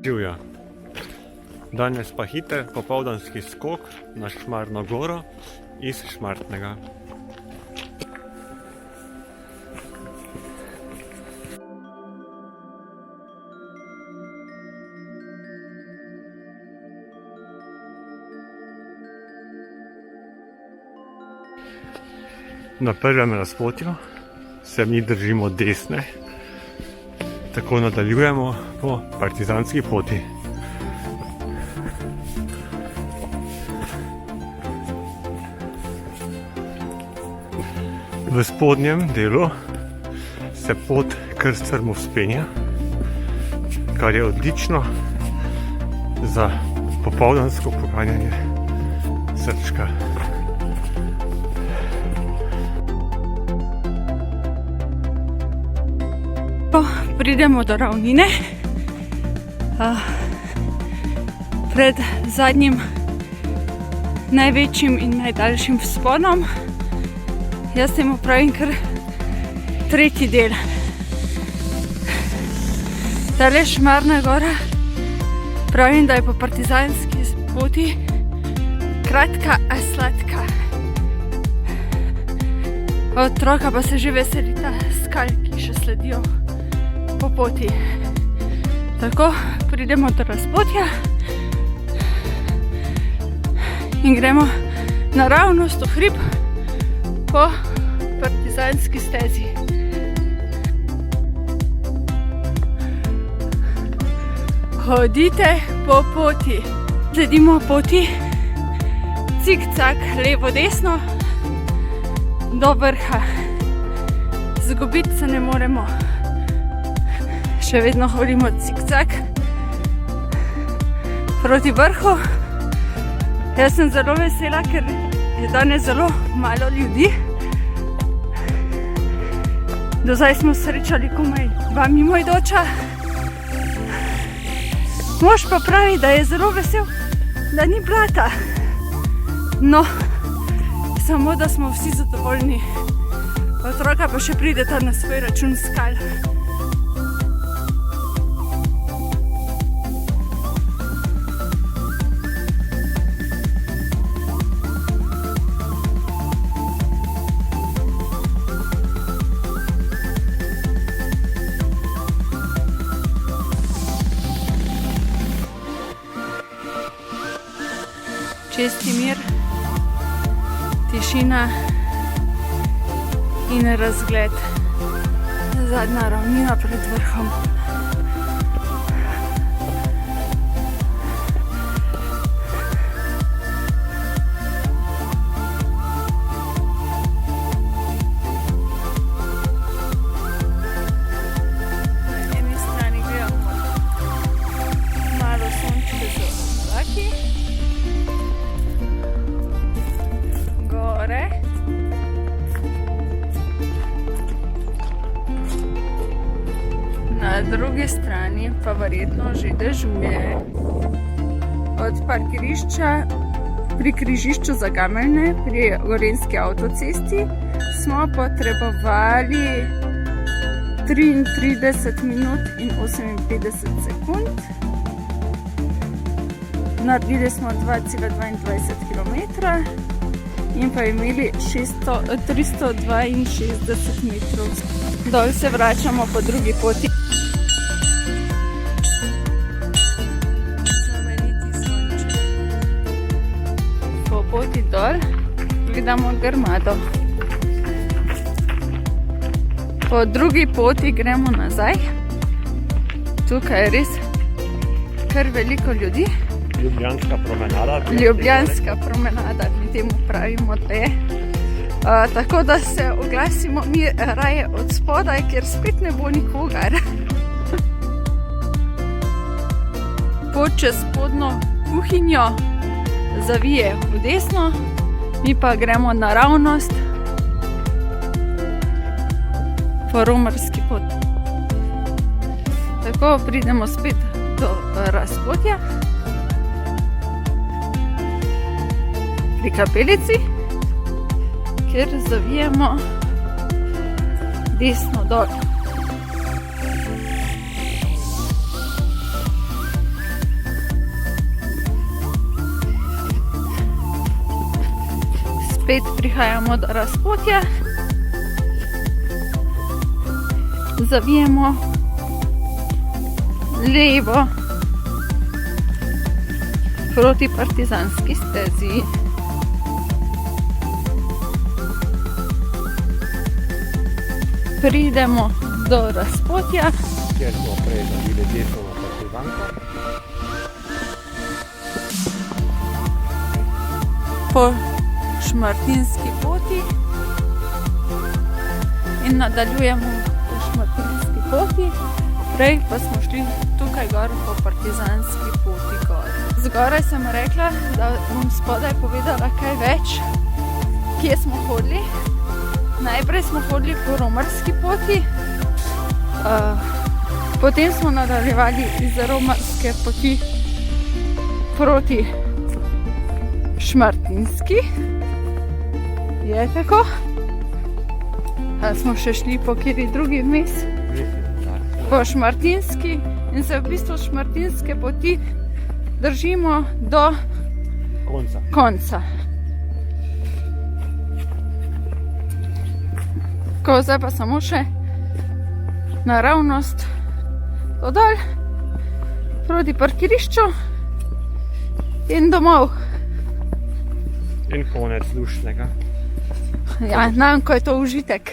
Živja. Danes pa hiter popoldanski skok na Šmarno goro iz Šmartnega. Na prvem razpotju se mi držimo desne, tako nadaljujemo po partizanski poti. V spodnjem delu se pot kar strmo vzpenja, kar je odlično za popoldansko poganjanje srčka. Pridemo do ravnine, pred zadnjim največjim in najdaljšim vzponom. Jaz temu pravim kar tretji del. Tale Šmarna gora, pravim, da je po partizanski poti kratka, a sladka. Otroka pa se že veselita skal, ki še sledijo po poti. Tako, pridemo do razpotja in gremo naravnost v hrib po partizanski stezi. Hodite po poti. Sledimo poti, cik-cak, levo, desno, do vrha. Zgubiti se ne moremo. Še vedno hodimo cik-cak proti vrhu. Jaz sem zelo vesela, ker je danes zelo malo ljudi. Do zdaj smo srečali komaj 2 mimoidoča. Mož pa pravi, da je zelo vesel, da ni blata. No, samo da smo vsi zadovoljni. Otroka pa še prideta na svoj račun skal. Čisti mir, tišina in razgled. Zadnja ravnina pred vrhom. Na eni strani gledamo malo sončke z oblaki. Na drugi strani pa verjetno že dežuje. Od parkirišča pri križišču za Gameljne pri Gorenjski avtocesti smo potrebovali 33 minut in 58 sekund. Naredili smo 2,22 km in pa imeli 362 metrov. Dol se vračamo po drugi poti. Po poti dol gledamo Grmado. Po drugi poti gremo nazaj. Tukaj je res kar veliko ljudi. Ljubljanska promenada. Ljubljanska promenada, mi temu pravimo, da je. Tako da se oglasimo mi raje od spodaj, ker spet ne bo nikogar. Pot čez spodnjo kuhinjo zavije v desno, mi pa gremo naravnost po romarski poti. Tako pridemo spet do razpotja pri kapelici, kjer zavijemo desno dol. Spet prihajamo do razpotja. Zavijemo levo proti Partizanski stezi. Pridemo do razpotja. Kjer smo prej nabili desno na Partizanko. Po Šmartinski poti in nadaljujemo po Šmartinski poti. Prej pa smo šli tukaj gor po Partizanski poti gor. Zgoraj sem rekla, da bom spodaj povedala kaj več, kje smo hodili. Najprej smo hodili po Romarski poti, potem smo nadaljevali iz Romarske poti proti Šmartinski. Je tako? A smo še šli po kateri drugi vmes? Po Šmartinski in se v bistvu Šmartinske poti držimo do konca. Ko zdaj pa samo še naravnost dol proti parkirišču in domov. In konec luštnega. Ja, nam, ko je to užitek.